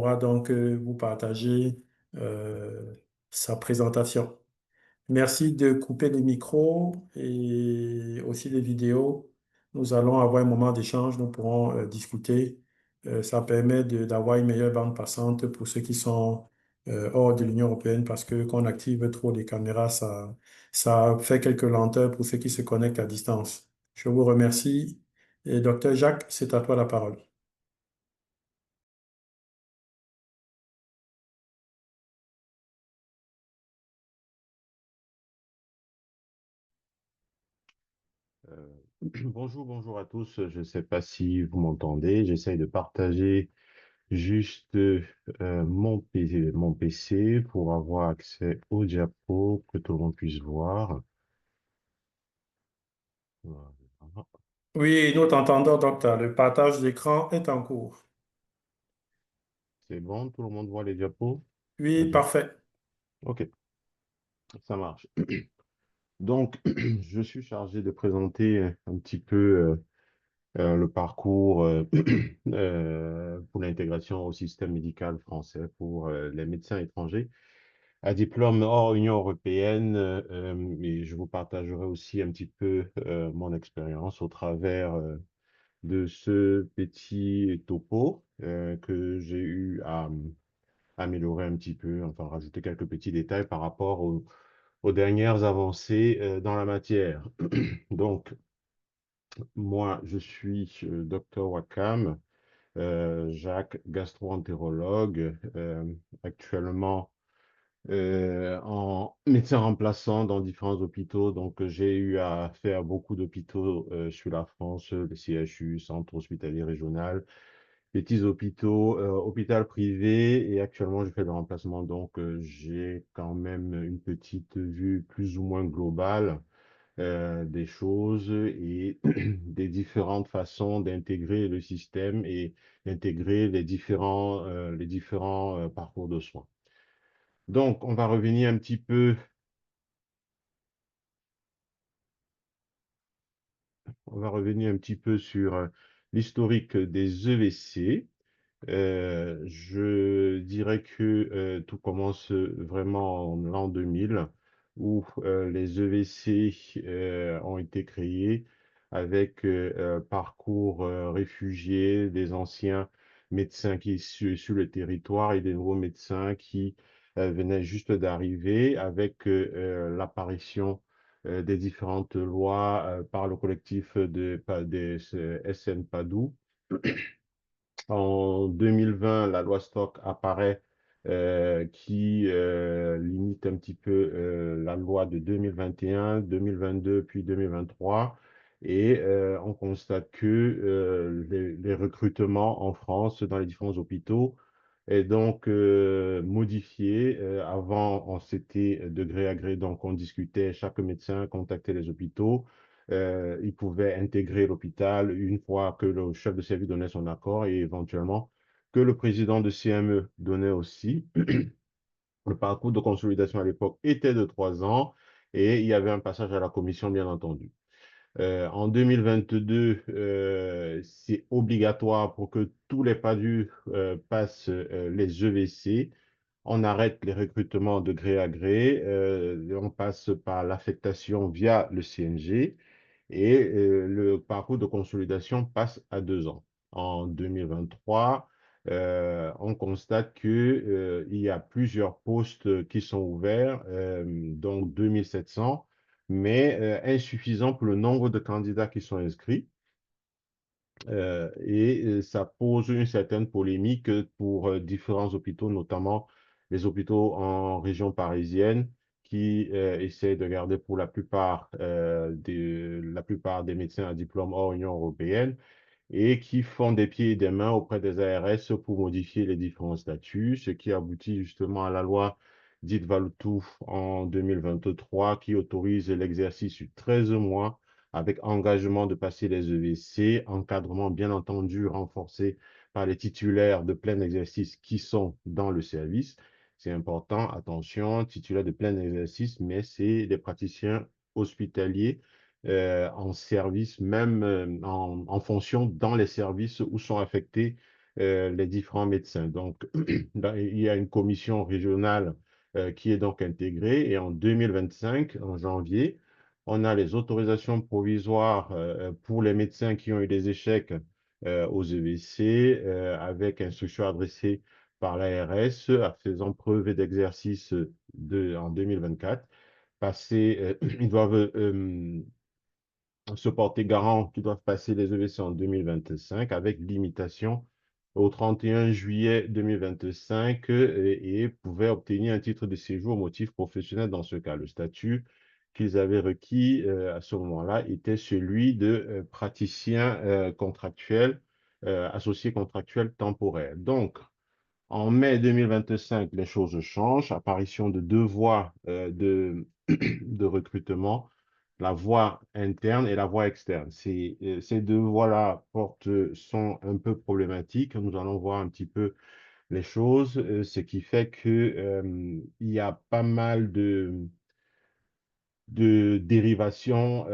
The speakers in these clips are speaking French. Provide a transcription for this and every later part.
pourra donc vous partager euh, sa présentation. Merci de couper les micros et aussi les vidéos. Nous allons avoir un moment d'échange, nous pourrons discuter. Ça permet d'avoir une meilleure bande passante pour ceux qui sont hors de l'Union européenne parce que quand on active trop les caméras, ça fait quelques lenteurs pour ceux qui se connectent à distance. Je vous remercie. Et docteur Jacques, c'est à toi la parole. Euh, bonjour à tous. Je ne sais pas si vous m'entendez. J'essaye de partager juste mon PC pour avoir accès au diapo, que tout le monde puisse voir. Voilà. Oui, nous t'entendons, docteur. Le partage d'écran est en cours. C'est bon, tout le monde voit les diapos? Très Oui, bien. parfait. OK, ça marche. Donc, je suis chargé de présenter un petit peu le parcours pour l'intégration au système médical français pour les médecins étrangers à diplôme hors Union européenne, et je vous partagerai aussi un petit peu mon expérience au travers de ce petit topo que j'ai eu à améliorer un petit peu, enfin rajouter quelques petits détails par rapport aux dernières avancées dans la matière. Donc, moi, je suis Dr Wakam, Jacques, gastro-entérologue, actuellement en médecin remplaçant dans différents hôpitaux. Donc, j'ai eu à faire beaucoup d'hôpitaux sur la France, le CHU, Centre hospitalier régional, petits hôpitaux, hôpital privé, et actuellement, je fais le remplacement. Donc, j'ai quand même une petite vue plus ou moins globale des choses et des différentes façons d'intégrer le système et d'intégrer les différents parcours de soins. Donc, on va revenir un petit peu sur l'historique des EVC. Je dirais que tout commence vraiment en l'an 2000, où les EVC ont été créés avec parcours réfugiés, des anciens médecins qui sont sur le territoire et des nouveaux médecins qui venaient juste d'arriver avec l'apparition des différentes lois par le collectif des SN Padou. En 2020, la loi Stock apparaît qui limite un petit peu la loi de 2021, 2022, puis 2023. Et on constate que les recrutements en France dans les différents hôpitaux est donc modifié. Avant, on s'était de gré à gré, donc on discutait, chaque médecin contactait les hôpitaux. Il pouvait intégrer l'hôpital une fois que le chef de service donnait son accord et éventuellement que le président de CME donnait aussi. Le parcours de consolidation à l'époque était de 3 ans et il y avait un passage à la commission, bien entendu. En 2022, c'est obligatoire pour que tous les PADU passent les EVC. On arrête les recrutements de gré à gré. On passe par l'affectation via le CNG et le parcours de consolidation passe à 2 ans. En 2023, on constate que, il y a plusieurs postes qui sont ouverts, donc 2700, mais insuffisant pour le nombre de candidats qui sont inscrits. Et ça pose une certaine polémique pour différents hôpitaux, notamment les hôpitaux en région parisienne, qui essaient de garder pour la plupart des médecins à diplôme hors Union européenne et qui font des pieds et des mains auprès des ARS pour modifier les différents statuts, ce qui aboutit justement à la loi dite Valotouf en 2023 qui autorise l'exercice sur 13 mois avec engagement de passer les EVC, encadrement bien entendu renforcé par les titulaires de plein exercice qui sont dans le service. C'est important, attention, titulaires de plein exercice, mais c'est des praticiens hospitaliers en service, même en fonction dans les services où sont affectés les différents médecins. Donc, il y a une commission régionale qui est donc intégrée et en 2025, en janvier, on a les autorisations provisoires pour les médecins qui ont eu des échecs aux EVC avec instruction adressée par l'ARS à faisant preuve d'exercice en 2024. Ils doivent se porter garant qu'ils doivent passer les EVC en 2025 avec limitation au 31 juillet 2025 et pouvaient obtenir un titre de séjour au motif professionnel dans ce cas. Le statut qu'ils avaient requis à ce moment-là était celui de praticien contractuel, associé contractuel temporaire. Donc, en mai 2025, les choses changent. Apparition de deux voies de recrutement, la voie interne et la voie externe. Ces deux voies-là sont un peu problématiques. Nous allons voir un petit peu les choses, ce qui fait que, il y a pas mal de dérivation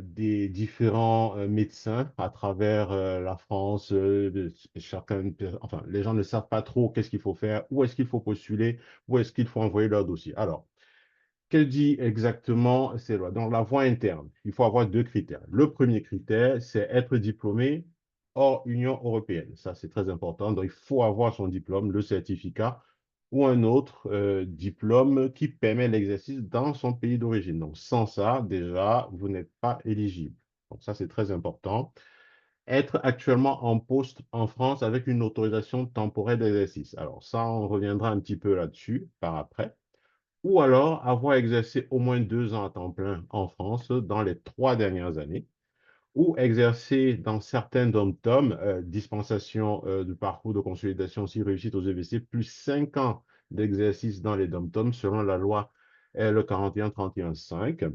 des différents médecins à travers la France. Enfin, les gens ne savent pas trop qu'est-ce qu'il faut faire, où est-ce qu'il faut postuler, où est-ce qu'il faut envoyer leur dossier. Alors, qu'elle dit exactement ces lois? Dans la voie interne, il faut avoir deux critères. Le premier critère, c'est être diplômé hors Union européenne. Ça, c'est très important. Donc, il faut avoir son diplôme, le certificat ou un autre diplôme qui permet l'exercice dans son pays d'origine. Donc, sans ça, déjà, vous n'êtes pas éligible. Donc, ça, c'est très important. Être actuellement en poste en France avec une autorisation temporaire d'exercice. Alors, ça, on reviendra un petit peu là-dessus par après ou alors avoir exercé au moins 2 ans à temps plein en France dans les 3 dernières années, ou exercer dans certains dom-tom, dispensation de parcours de consolidation si réussite aux EVC, plus 5 ans d'exercice dans les dom-tom selon la loi L 41-31-5.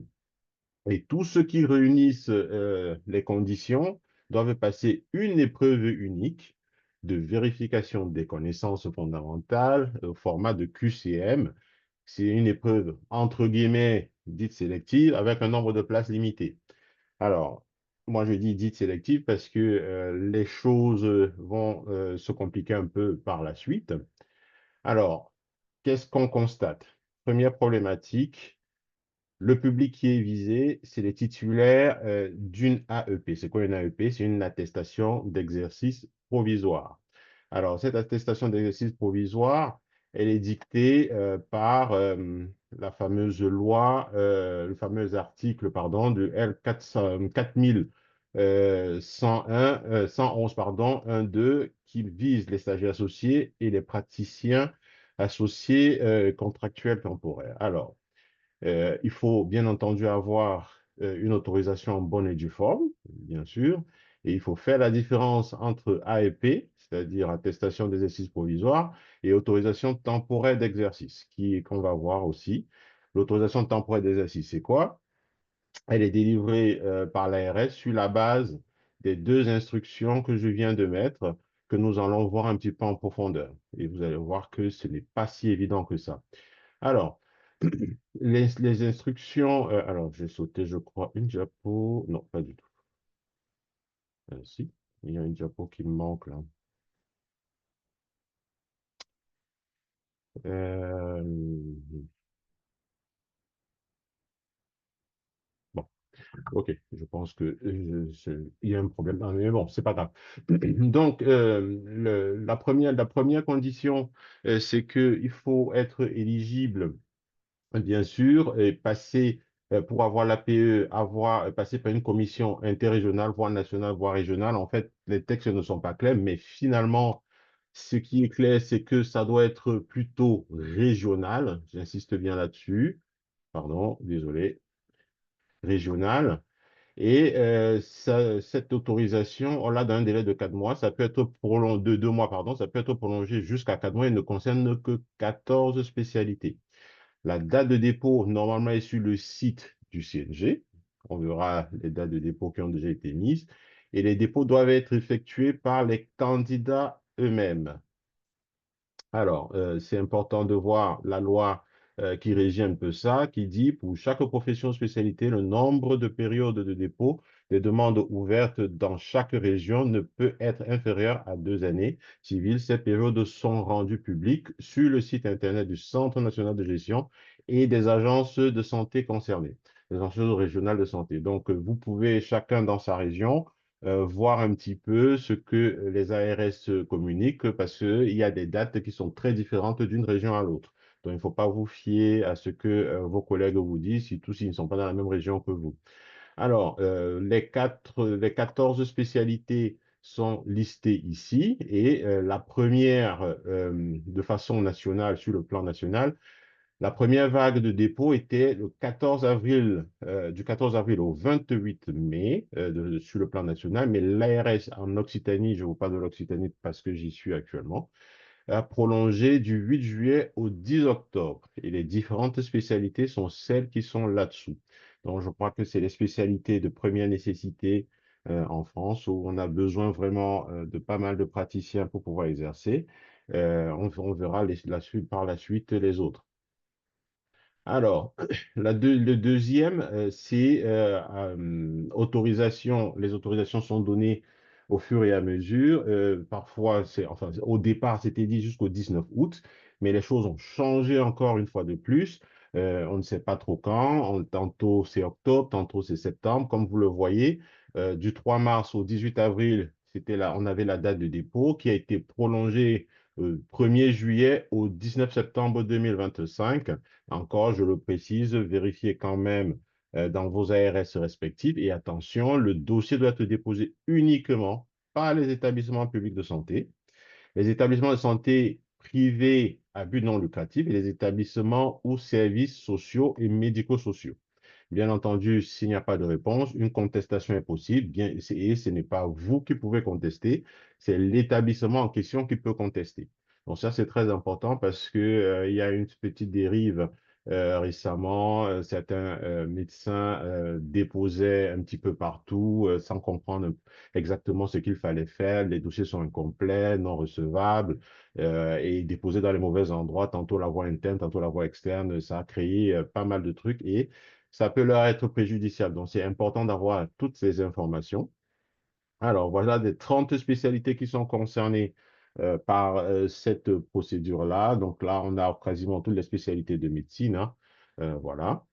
Et tous ceux qui réunissent les conditions doivent passer une épreuve unique de vérification des connaissances fondamentales au format de QCM. C'est une épreuve entre guillemets dite sélective avec un nombre de places limité. Alors, moi je dis dite sélective parce que les choses vont se compliquer un peu par la suite. Alors, qu'est-ce qu'on constate? Première problématique, le public qui est visé, c'est les titulaires d'une AEP. C'est quoi une AEP? C'est une attestation d'exercice provisoire. Alors, cette attestation d'exercice provisoire, elle est dictée par la fameuse loi, le fameux article, pardon, de L 111, pardon, 1.2, qui vise les stagiaires associés et les praticiens associés contractuels temporaires. Alors, il faut bien entendu avoir une autorisation en bonne et due forme, bien sûr, et il faut faire la différence entre AEP, c'est-à-dire attestation d'exercice provisoire, et autorisation temporaire d'exercice, qu'on va voir aussi. L'autorisation temporaire d'exercice, c'est quoi? Elle est délivrée par l'ARS sur la base des deux instructions que je viens de mettre, que nous allons voir un petit peu en profondeur. Et vous allez voir que ce n'est pas si évident que ça. Alors, les instructions, alors j'ai sauté, je crois, une diapo. Non, pas du tout. Si, il y a une diapo qui me manque là. Euh, bon, ok, je pense que il y a un problème. Ah, mais bon, c'est pas grave. Donc, la première condition, c'est qu'il faut être éligible bien sûr, et passer, pour avoir l'APE, passer par une commission interrégionale, voire nationale, voire régionale. En fait, les textes ne sont pas clairs, mais finalement, ce qui est clair, c'est que ça doit être plutôt régional. J'insiste bien là-dessus. Pardon, désolé. Régional. Et cette autorisation, on l'a dans un délai de 4 mois. Ça peut être prolongé, de 2 mois, pardon. Ça peut être prolongé jusqu'à 4 mois et ne concerne que 14 spécialités. La date de dépôt, normalement, est sur le site du CNG. On verra les dates de dépôt qui ont déjà été mises. Et les dépôts doivent être effectués par les candidats eux-mêmes. Alors, c'est important de voir la loi qui régit un peu ça, qui dit pour chaque profession spécialité, le nombre de périodes de dépôt les demandes ouvertes dans chaque région ne peut être inférieure à 2 années civiles. Ces périodes sont rendues publiques sur le site Internet du Centre national de gestion et des agences de santé concernées, les agences régionales de santé. Donc, vous pouvez, chacun dans sa région, voir un petit peu ce que les ARS communiquent parce qu'il y a des dates qui sont très différentes d'une région à l'autre. Donc, il ne faut pas vous fier à ce que vos collègues vous disent, surtout s'ils ne sont pas dans la même région que vous. Alors, les 14 spécialités sont listées ici et la première, de façon nationale, sur le plan national, la première vague de dépôt était le 14 avril, du 14 avril au 28 mai sur le plan national, mais l'ARS en Occitanie, je vous parle de l'Occitanie parce que j'y suis actuellement, a prolongé du 8 juillet au 10 octobre. Et les différentes spécialités sont celles qui sont là-dessous. Donc, je crois que c'est les spécialités de première nécessité en France où on a besoin vraiment de pas mal de praticiens pour pouvoir exercer. On verra par la suite les autres. Alors, le deuxième, c'est autorisation. Les autorisations sont données au fur et à mesure. Parfois, enfin, au départ, c'était dit jusqu'au 19 août, mais les choses ont changé encore une fois de plus. On ne sait pas trop quand. Tantôt c'est octobre, tantôt c'est septembre. Comme vous le voyez, du 3 mars au 18 avril, c'était là, on avait la date de dépôt qui a été prolongée 1er juillet au 19 septembre 2025. Encore, je le précise, vérifiez quand même dans vos ARS respectifs et attention, le dossier doit être déposé uniquement par les établissements publics de santé, les établissements de santé privés à but non lucratif et les établissements ou services sociaux et médico-sociaux. Bien entendu, s'il n'y a pas de réponse, une contestation est possible, et ce n'est pas vous qui pouvez contester, c'est l'établissement en question qui peut contester. Donc ça, c'est très important parce que, il y a une petite dérive récemment. Certains médecins déposaient un petit peu partout sans comprendre exactement ce qu'il fallait faire. Les dossiers sont incomplets, non recevables et déposés dans les mauvais endroits, tantôt la voie interne, tantôt la voie externe. Ça a créé pas mal de trucs et ça peut leur être préjudiciable. Donc, c'est important d'avoir toutes ces informations. Alors, voilà des 30 spécialités qui sont concernées par cette procédure-là. Donc là, on a quasiment toutes les spécialités de médecine, hein. Voilà.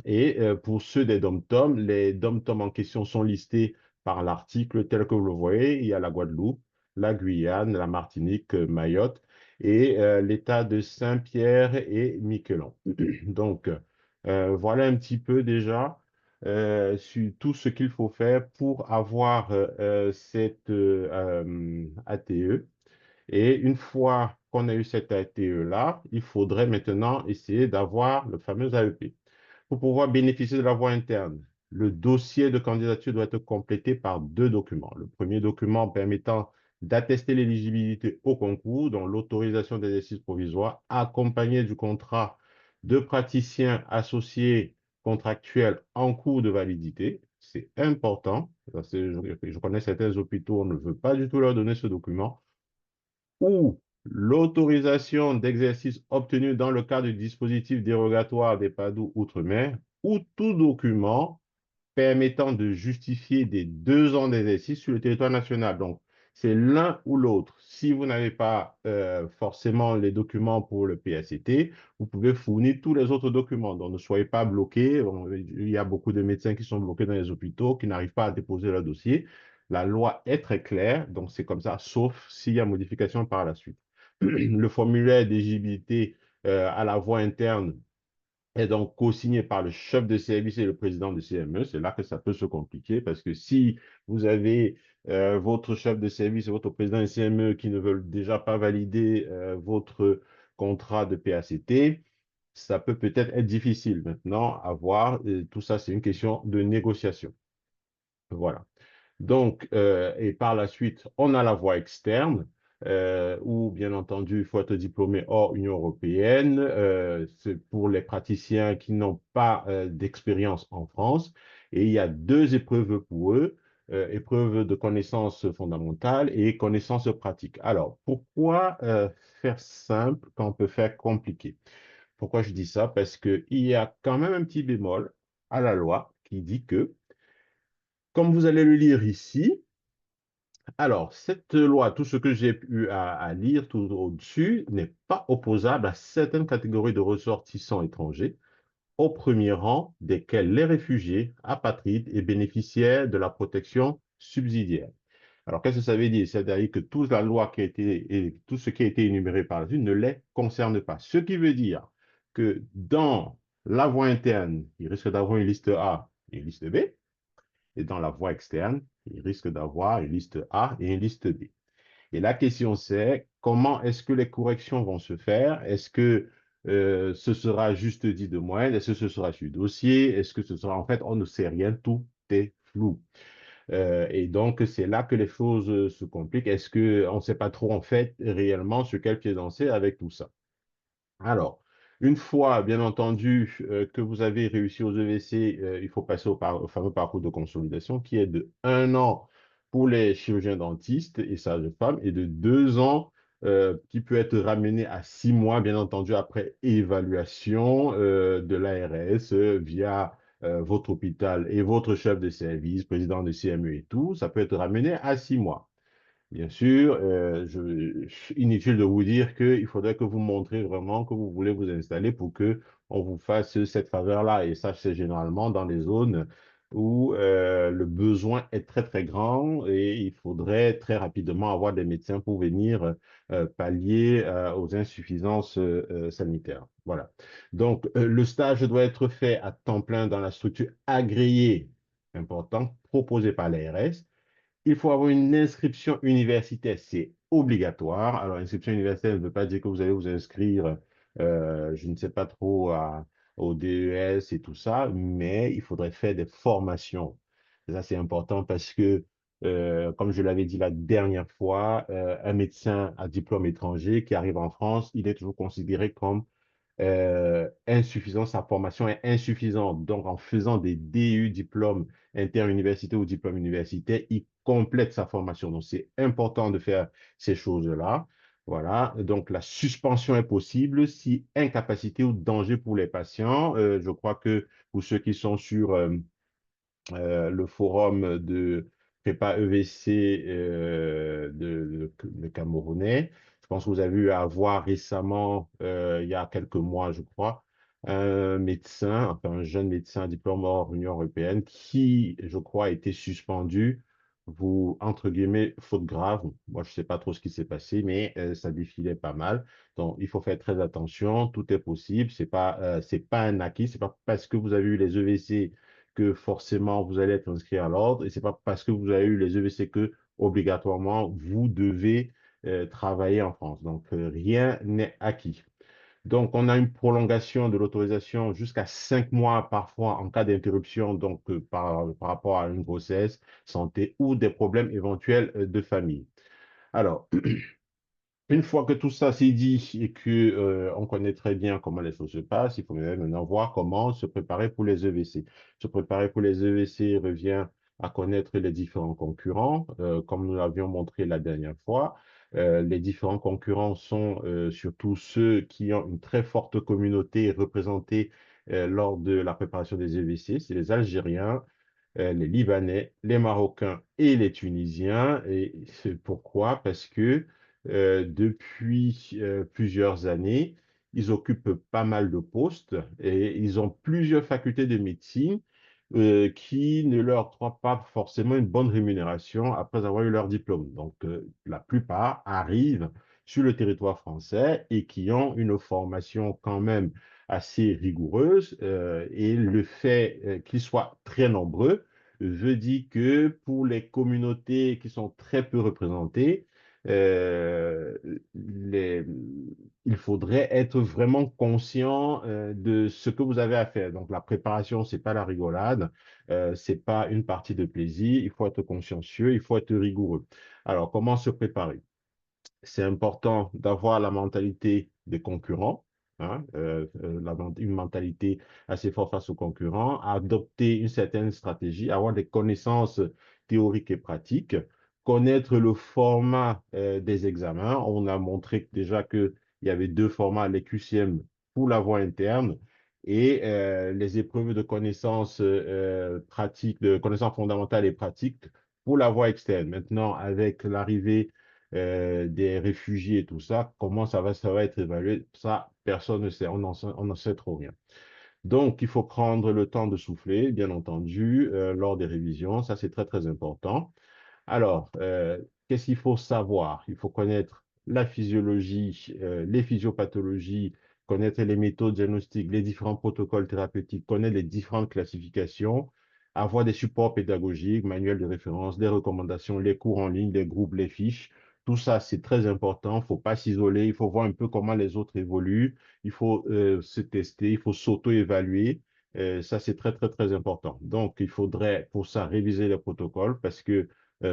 Et pour ceux des dom-tom, les dom-tom en question sont listés par l'article tel que vous le voyez. Il y a la Guadeloupe, la Guyane, la Martinique, Mayotte et l'État de Saint-Pierre et Miquelon. Donc, voilà un petit peu déjà sur tout ce qu'il faut faire pour avoir cette ATE. Et une fois qu'on a eu cette ATE-là, il faudrait maintenant essayer d'avoir le fameux AEP. Pour pouvoir bénéficier de la voie interne, le dossier de candidature doit être complété par deux documents. Le premier document permettant d'attester l'éligibilité au concours, dont l'autorisation d'exercice provisoire, accompagné du contrat de praticien associé contractuel en cours de validité. C'est important, parce que je connais certains hôpitaux, on ne veut pas du tout leur donner ce document, ou l'autorisation d'exercice obtenue dans le cadre du dispositif dérogatoire des PADOU Outre-mer, ou tout document permettant de justifier des 2 ans d'exercice sur le territoire national. Donc, c'est l'un ou l'autre. Si vous n'avez pas forcément les documents pour le PACT, vous pouvez fournir tous les autres documents. Donc, ne soyez pas bloqués. Il y a beaucoup de médecins qui sont bloqués dans les hôpitaux, qui n'arrivent pas à déposer leur dossier. La loi est très claire, donc c'est comme ça, sauf s'il y a modification par la suite. Le formulaire d'éligibilité à la voie interne est donc co-signé par le chef de service et le président du CME. C'est là que ça peut se compliquer parce que si vous avez votre chef de service et votre président du CME qui ne veulent déjà pas valider votre contrat de PACT, ça peut peut-être être difficile maintenant à voir. Et tout ça, c'est une question de négociation. Voilà. Donc, et par la suite, on a la voie externe, où, bien entendu, il faut être diplômé hors Union européenne. C'est pour les praticiens qui n'ont pas d'expérience en France. Et il y a deux épreuves pour eux, épreuve de connaissances fondamentales et connaissances pratiques. Alors, pourquoi faire simple quand on peut faire compliqué? Pourquoi je dis ça? Parce qu'il y a quand même un petit bémol à la loi qui dit que Comme vous allez le lire ici, alors, cette loi, tout ce que j'ai eu à lire tout au-dessus, n'est pas opposable à certaines catégories de ressortissants étrangers, au premier rang desquels les réfugiés, apatrides et bénéficiaires de la protection subsidiaire. Alors, qu'est-ce que ça veut dire? C'est-à-dire que toute la loi qui a été, et tout ce qui a été énuméré par la suite ne les concerne pas. Ce qui veut dire que dans la voie interne, il risque d'avoir une liste A et une liste B, et dans la voie externe, il risque d'avoir une liste A et une liste B. Et la question, c'est comment est-ce que les corrections vont se faire? Est-ce que ce sera juste dit de moyenne? Est-ce que ce sera sur dossier? Est-ce que ce sera... En fait, on ne sait rien, tout est flou. Et donc, c'est là que les choses se compliquent. Est-ce qu'on ne sait pas trop, en fait, réellement sur quel pied danser avec tout ça? Alors, une fois, bien entendu, que vous avez réussi aux EVC, il faut passer au fameux parcours de consolidation qui est de 1 an pour les chirurgiens dentistes et sages-femmes et de 2 ans qui peut être ramené à 6 mois, bien entendu, après évaluation de l'ARS via votre hôpital et votre chef de service, président de CME et tout. Ça peut être ramené à 6 mois. Bien sûr, inutile de vous dire qu'il faudrait que vous montrez vraiment que vous voulez vous installer pour que on vous fasse cette faveur-là. Et ça, c'est généralement dans les zones où le besoin est très, très grand et il faudrait très rapidement avoir des médecins pour venir pallier aux insuffisances sanitaires. Voilà. Donc, le stage doit être fait à temps plein dans la structure agréée, important, proposée par l'ARS. Il faut avoir une inscription universitaire, c'est obligatoire. Alors, inscription universitaire ne veut pas dire que vous allez vous inscrire, je ne sais pas trop, au DES et tout ça, mais il faudrait faire des formations. Et ça, c'est important parce que, comme je l'avais dit la dernière fois, un médecin à diplôme étranger qui arrive en France, il est toujours considéré comme insuffisant, sa formation est insuffisante. Donc, en faisant des DU, diplômes interuniversités ou diplômes universitaires, il complète sa formation. Donc, c'est important de faire ces choses-là. Voilà. Donc, la suspension est possible si incapacité ou danger pour les patients. Je crois que pour ceux qui sont sur le forum de prépa EVC de Camerounais. Je pense que vous avez eu à voir récemment, il y a quelques mois, je crois, un médecin, enfin un jeune médecin diplômé hors Union européenne qui, je crois, a été suspendu vous, entre guillemets, faute grave. Moi, je ne sais pas trop ce qui s'est passé, mais ça défilait pas mal. Donc, il faut faire très attention. Tout est possible. C'est pas un acquis. C'est pas parce que vous avez eu les EVC que forcément vous allez être inscrit à l'ordre et c'est pas parce que vous avez eu les EVC que obligatoirement vous devez travailler en France. Donc rien n'est acquis. Donc on a une prolongation de l'autorisation jusqu'à 5 mois parfois en cas d'interruption donc par rapport à une grossesse, santé ou des problèmes éventuels de famille. Alors, une fois que tout ça c'est dit et que on connaît très bien comment les choses se passent, il faut maintenant voir comment se préparer pour les EVC. Se préparer pour les EVC revient à connaître les différents concurrents, comme nous l'avions montré la dernière fois. Les différents concurrents sont surtout ceux qui ont une très forte communauté représentée lors de la préparation des EVC. C'est les Algériens, les Libanais, les Marocains et les Tunisiens. Et c'est pourquoi? Parce que depuis plusieurs années, ils occupent pas mal de postes et ils ont plusieurs facultés de médecine qui ne leur octroient pas forcément une bonne rémunération après avoir eu leur diplôme. Donc, la plupart arrivent sur le territoire français et qui ont une formation quand même assez rigoureuse et le fait qu'ils soient très nombreux veut dire que pour les communautés qui sont très peu représentées, euh, les- il faudrait être vraiment conscient de ce que vous avez à faire. Donc la préparation, c'est pas la rigolade, c'est pas une partie de plaisir. Il faut être consciencieux, il faut être rigoureux. Alors comment se préparer? C'est important d'avoir la mentalité des concurrents, hein, une mentalité assez forte face aux concurrents, adopter une certaine stratégie, avoir des connaissances théoriques et pratiques, connaître le format des examens. On a montré déjà qu'il y avait deux formats, les QCM pour la voie interne et les épreuves de connaissances pratiques, de connaissances fondamentales et pratiques pour la voie externe. Maintenant, avec l'arrivée des réfugiés et tout ça, comment ça va être évalué? Ça, personne ne sait, on n'en sait trop rien. Donc, il faut prendre le temps de souffler, bien entendu, lors des révisions. Ça, c'est très, très important. Alors, qu'est-ce qu'il faut savoir? Il faut connaître la physiologie, les physiopathologies, connaître les méthodes diagnostiques, les différents protocoles thérapeutiques, connaître les différentes classifications, avoir des supports pédagogiques, manuels de référence, des recommandations, les cours en ligne, les groupes, les fiches. Tout ça, c'est très important. Il ne faut pas s'isoler. Il faut voir un peu comment les autres évoluent. Il faut se tester. Il faut s'auto-évaluer. Ça, c'est très, très, très important. Donc, il faudrait pour ça réviser les protocoles parce que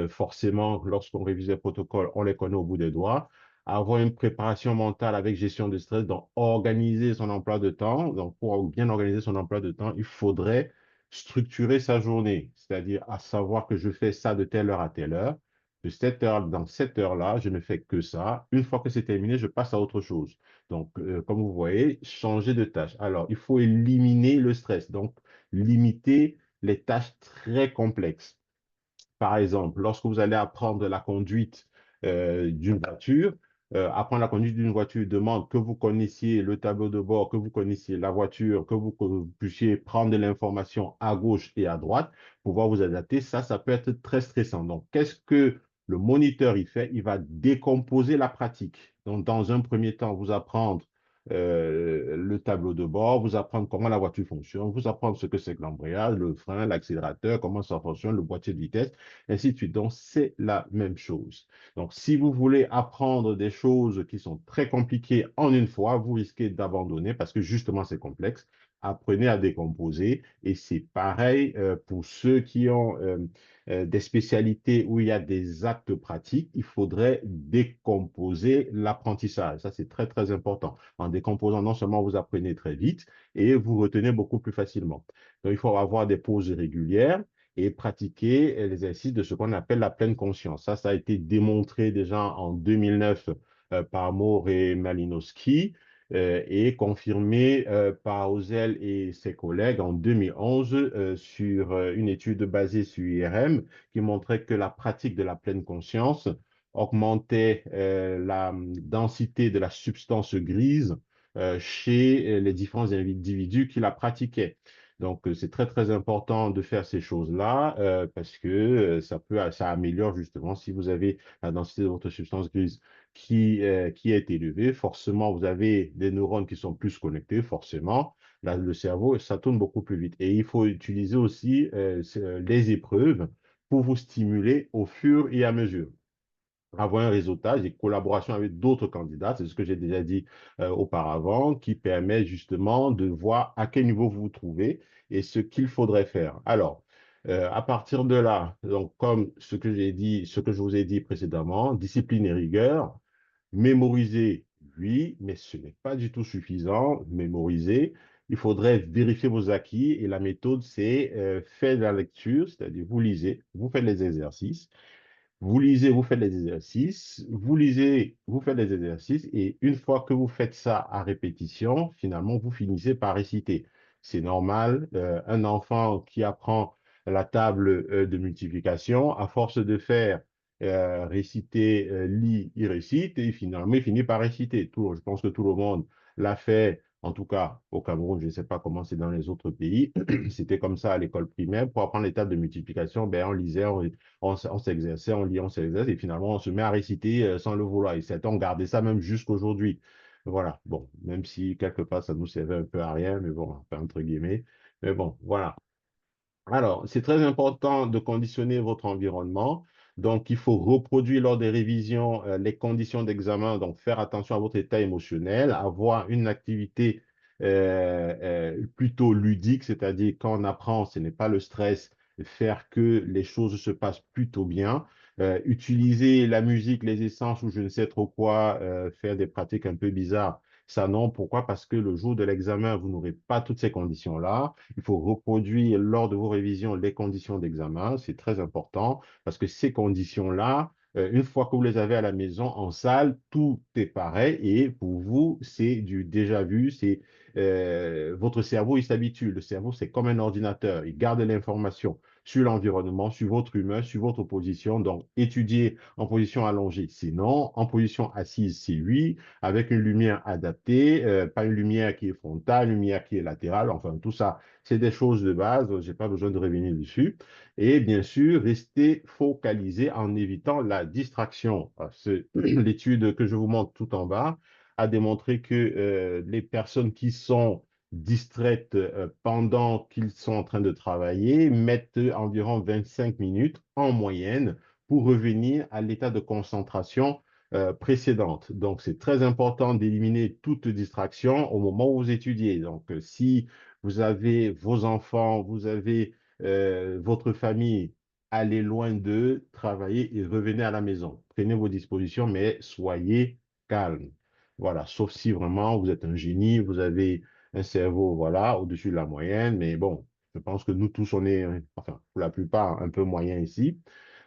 forcément, lorsqu'on révise les protocoles, on les connaît au bout des doigts. Avoir une préparation mentale avec gestion de stress, donc organiser son emploi de temps. Donc, pour bien organiser son emploi de temps, il faudrait structurer sa journée, c'est-à-dire à savoir que je fais ça de telle heure à telle heure. De cette heure, dans cette heure-là, je ne fais que ça. Une fois que c'est terminé, je passe à autre chose. Donc, comme vous voyez, changer de tâche. Alors, il faut éliminer le stress, donc limiter les tâches très complexes. Par exemple, lorsque vous allez apprendre la conduite d'une voiture, apprendre la conduite d'une voiture demande que vous connaissiez le tableau de bord, que vous connaissiez la voiture, que vous puissiez prendre de l'information à gauche et à droite, pouvoir vous adapter. Ça peut être très stressant. Donc, qu'est-ce que le moniteur il fait? Il va décomposer la pratique. Donc, dans un premier temps, vous apprendre le tableau de bord, vous apprendre comment la voiture fonctionne, vous apprendre ce que c'est que l'embrayage, le frein, l'accélérateur, comment ça fonctionne, le boîtier de vitesse ainsi de suite. Donc, c'est la même chose. Donc, si vous voulez apprendre des choses qui sont très compliquées en une fois, vous risquez d'abandonner parce que justement, c'est complexe. Apprenez à décomposer et c'est pareil pour ceux qui ont des spécialités où il y a des actes pratiques, il faudrait décomposer l'apprentissage. Ça, c'est très, très important. En décomposant, non seulement vous apprenez très vite et vous retenez beaucoup plus facilement. Donc, il faut avoir des pauses régulières et pratiquer l'exercice de ce qu'on appelle la pleine conscience. Ça a été démontré déjà en 2009 par Moore et Malinowski et confirmé par Ozel et ses collègues en 2011 sur une étude basée sur IRM qui montrait que la pratique de la pleine conscience augmentait la densité de la substance grise chez les différents individus qui la pratiquaient. Donc, c'est très, très important de faire ces choses-là parce que ça améliore justement si vous avez la densité de votre substance grise qui est élevée. Forcément, vous avez des neurones qui sont plus connectés, forcément. Là, le cerveau, ça tourne beaucoup plus vite. Et il faut utiliser aussi les épreuves pour vous stimuler au fur et à mesure avoir un réseautage et collaboration avec d'autres candidats, c'est ce que j'ai déjà dit auparavant, qui permet justement de voir à quel niveau vous vous trouvez et ce qu'il faudrait faire. Alors, à partir de là, donc comme ce que j'ai dit, ce que je vous ai dit précédemment, discipline et rigueur, mémoriser, oui, mais ce n'est pas du tout suffisant. Mémoriser, il faudrait vérifier vos acquis et la méthode, c'est faire de la lecture, c'est-à-dire vous lisez, vous faites les exercices. Vous lisez, vous faites les exercices, vous lisez, vous faites les exercices, et une fois que vous faites ça à répétition, finalement, vous finissez par réciter. C'est normal, un enfant qui apprend la table de multiplication, à force de faire réciter, lit, il récite, et finalement, il finit par réciter. Je pense que tout le monde l'a fait, en tout cas au Cameroun, je ne sais pas comment c'est dans les autres pays. C'était comme ça à l'école primaire. Pour apprendre les tables de multiplication, ben, on lisait, on s'exerçait, on lit, on s'exerce, et finalement, on se met à réciter sans le vouloir. Et certains ont gardé ça même jusqu'aujourd'hui. Voilà, bon, même si quelque part, ça nous servait un peu à rien, mais bon, enfin, entre guillemets. Mais bon, voilà. Alors, c'est très important de conditionner votre environnement. Donc, il faut reproduire lors des révisions les conditions d'examen. Donc, faire attention à votre état émotionnel, avoir une activité plutôt ludique, c'est-à-dire quand on apprend, ce n'est pas le stress, faire que les choses se passent plutôt bien. Utiliser la musique, les essences ou je ne sais trop quoi, faire des pratiques un peu bizarres. Ça, non. Pourquoi? Parce que le jour de l'examen, vous n'aurez pas toutes ces conditions-là. Il faut reproduire lors de vos révisions les conditions d'examen. C'est très important parce que ces conditions-là Une fois que vous les avez à la maison, en salle, tout est pareil et pour vous, c'est du déjà vu, c'est votre cerveau, il s'habitue. Le cerveau, c'est comme un ordinateur, il garde l'information sur l'environnement, sur votre humeur, sur votre position. Donc, étudier en position allongée, sinon, en position assise, c'est oui, avec une lumière adaptée, pas une lumière qui est frontale, une lumière qui est latérale, enfin, tout ça, c'est des choses de base, je n'ai pas besoin de revenir dessus. Et bien sûr, rester focalisé en évitant la distraction. L'étude que je vous montre tout en bas a démontré que les personnes qui sont distraites pendant qu'ils sont en train de travailler mettent environ 25 minutes en moyenne pour revenir à l'état de concentration précédente. Donc, c'est très important d'éliminer toute distraction au moment où vous étudiez. Donc, si vous avez vos enfants, vous avez votre famille, allez loin d'eux, travaillez et revenez à la maison. Prenez vos dispositions, mais soyez calme. Voilà, sauf si vraiment vous êtes un génie, vous avez un cerveau, voilà, au-dessus de la moyenne, mais bon, je pense que nous tous, on est, enfin, pour la plupart, un peu moyens ici.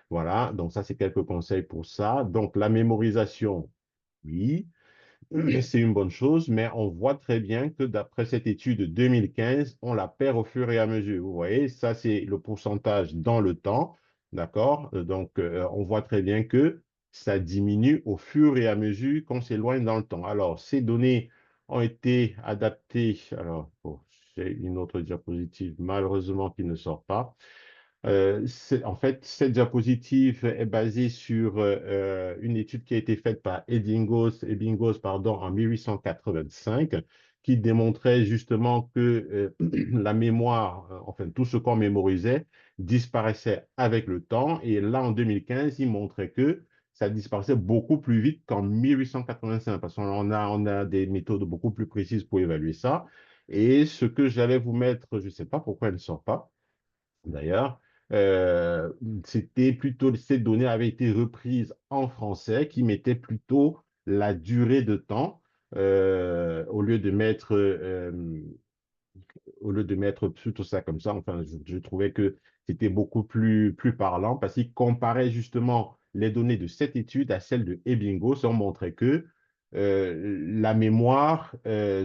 Voilà, donc ça, c'est quelques conseils pour ça. Donc, la mémorisation, oui. C'est une bonne chose, mais on voit très bien que d'après cette étude de 2015, on la perd au fur et à mesure. Vous voyez, ça, c'est le pourcentage dans le temps, d'accord? Donc, on voit très bien que ça diminue au fur et à mesure qu'on s'éloigne dans le temps. Alors, ces données ont été adaptées. Alors, oh, j'ai une autre diapositive, malheureusement, qui ne sort pas. En fait, cette diapositive est basée sur une étude qui a été faite par Ebbinghaus, pardon, en 1885, qui démontrait justement que la mémoire, enfin tout ce qu'on mémorisait, disparaissait avec le temps. Et là, en 2015, il montrait que ça disparaissait beaucoup plus vite qu'en 1885, parce on a des méthodes beaucoup plus précises pour évaluer ça. Et ce que j'allais vous mettre, je ne sais pas pourquoi elle ne sort pas d'ailleurs, euh, c'était plutôt, ces données avaient été reprises en français qui mettaient plutôt la durée de temps au lieu de mettre plutôt ça comme ça. Enfin, je trouvais que c'était beaucoup plus parlant parce qu'il comparait justement les données de cette étude à celles de Ebbinghaus. On montrait que la mémoire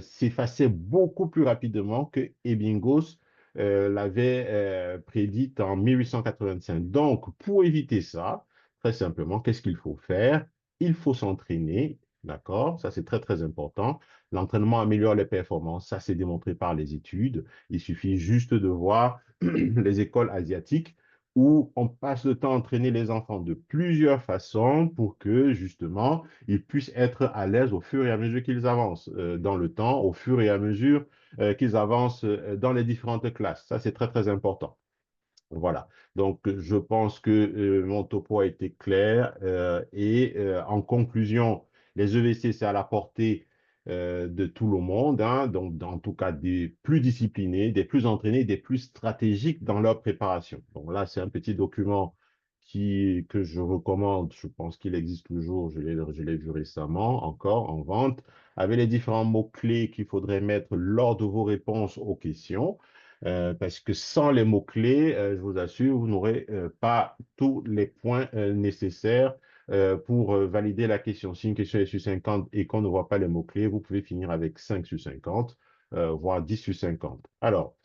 s'effaçait beaucoup plus rapidement que Ebbinghaus l'avait prédite en 1885. Donc, pour éviter ça, très simplement, qu'est-ce qu'il faut faire? Il faut s'entraîner, d'accord? Ça, c'est très, très important. L'entraînement améliore les performances, ça, c'est démontré par les études. Il suffit juste de voir les écoles asiatiques où on passe le temps à entraîner les enfants de plusieurs façons pour que, justement, ils puissent être à l'aise au fur et à mesure qu'ils avancent dans le temps, au fur et à mesure qu'ils avancent dans les différentes classes. Ça, c'est très, très important. Voilà. Donc, je pense que mon topo a été clair. En conclusion, les EVC, c'est à la portée de tout le monde, hein. Donc, en tout cas, des plus disciplinés, des plus entraînés, des plus stratégiques dans leur préparation. Donc là, c'est un petit document que je recommande. Je pense qu'il existe toujours. Je l'ai vu récemment, encore en vente, avec les différents mots-clés qu'il faudrait mettre lors de vos réponses aux questions. Parce que sans les mots-clés, je vous assure, vous n'aurez pas tous les points nécessaires pour valider la question. Si une question est sur 50 et qu'on ne voit pas les mots-clés, vous pouvez finir avec 5 sur 50, voire 10 sur 50. Alors,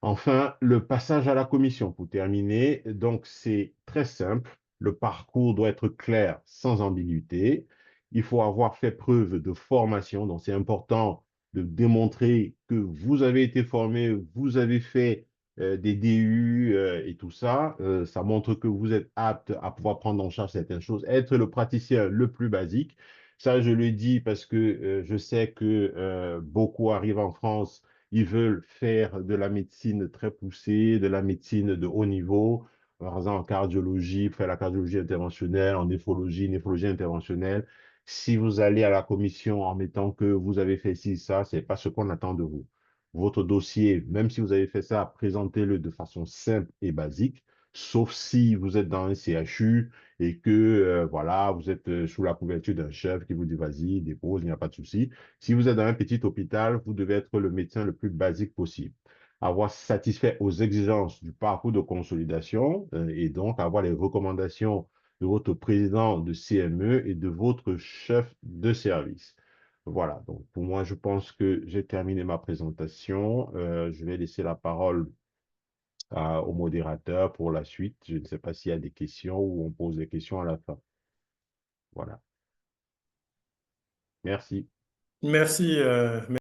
enfin, le passage à la commission pour terminer. Donc, c'est très simple. Le parcours doit être clair, sans ambiguïté. Il faut avoir fait preuve de formation. Donc, c'est important de démontrer que vous avez été formé, vous avez fait des DU et tout ça. Ça montre que vous êtes apte à pouvoir prendre en charge certaines choses, être le praticien le plus basique. Ça, je le dis parce que je sais que beaucoup arrivent en France, ils veulent faire de la médecine très poussée, de la médecine de haut niveau, par exemple en cardiologie, faire la cardiologie interventionnelle, en néphrologie interventionnelle. Si vous allez à la commission en mettant que vous avez fait ci, ça, c'est pas ce qu'on attend de vous. Votre dossier, même si vous avez fait ça, présentez-le de façon simple et basique, sauf si vous êtes dans un CHU et que, voilà, vous êtes sous la couverture d'un chef qui vous dit, vas-y, dépose, il n'y a pas de souci. Si vous êtes dans un petit hôpital, vous devez être le médecin le plus basique possible. Avoir satisfait aux exigences du parcours de consolidation et donc avoir les recommandations de votre président de CME et de votre chef de service. Voilà, donc pour moi, je pense que j'ai terminé ma présentation. Je vais laisser la parole au modérateur pour la suite. Je ne sais pas s'il y a des questions ou on pose des questions à la fin. Voilà. Merci. Merci.